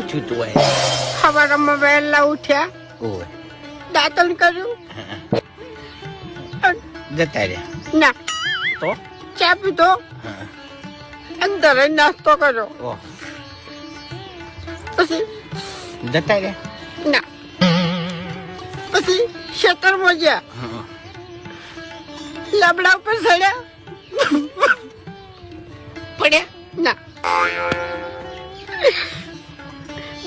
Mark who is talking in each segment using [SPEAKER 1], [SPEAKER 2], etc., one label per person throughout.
[SPEAKER 1] થયું તું
[SPEAKER 2] સવારમાં વહેલા ઉઠ્યા,
[SPEAKER 1] ઓય
[SPEAKER 2] દાંતણ કર્યું,
[SPEAKER 1] જતા રહ્યા
[SPEAKER 2] ના
[SPEAKER 1] તો
[SPEAKER 2] ચા પીધો, અંદર નાસ્તો કર્યો,
[SPEAKER 1] ઓહ
[SPEAKER 2] પછી
[SPEAKER 1] જતા રહ્યા
[SPEAKER 2] ના પછી ખેતરમાં ગયા, લાબડા ઉપર ચડ્યા,
[SPEAKER 1] પડ્યા
[SPEAKER 2] ના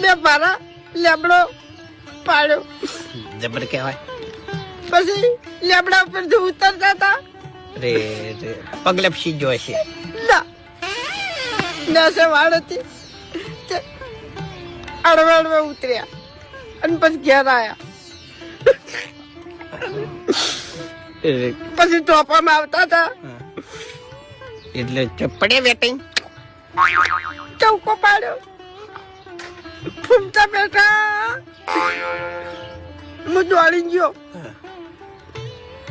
[SPEAKER 2] બે મારા લેબડો પાડ્યો,
[SPEAKER 1] જબર કહેવાય
[SPEAKER 2] પછી લેબડા ઉપરથી ઉતરતા હતા,
[SPEAKER 1] રે રે પગલપસી જોઈ છે
[SPEAKER 2] ના નસે વાળ હતી, અડવે અડવે ઉતર્યા અને પછી ઘેર આવ્યા, પછી ટોપામાં આવતા હતા
[SPEAKER 1] એટલે પડે વેટિંગ
[SPEAKER 2] ચૌકો પાડ્યો, ફૂમતા બેઠા, હું દોડી ગયો,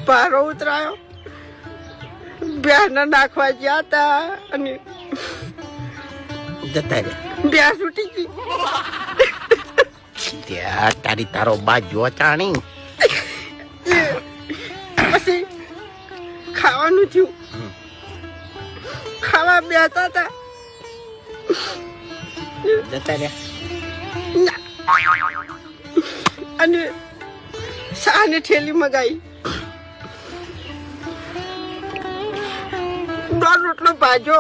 [SPEAKER 2] પારો ઉતરાયો, ભેંસને નાખવા ગયા હતા અને
[SPEAKER 1] જતા રહ્યા
[SPEAKER 2] ભેંસ ઉઠી ગઈ,
[SPEAKER 1] ત્યાં તારી તારો બા જો ચાણી
[SPEAKER 2] પછી ખાવાનું થયું, ખાવા બેઠા હતા,
[SPEAKER 1] જતા રહ્યા
[SPEAKER 2] ના અને શાની ઠેલી મગાઈ, દોઢ રોટલો ભાજો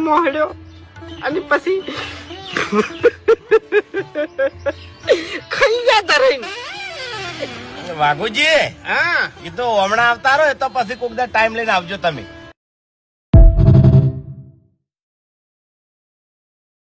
[SPEAKER 2] મોહળ્યો અને પછી ખાઈ જતા રહીને.
[SPEAKER 3] વાઘુજી
[SPEAKER 1] હા
[SPEAKER 3] એ તો હમણાં આવતા રહો તો પછી કોક દા ટાઈમ લઈને આવજો તમે.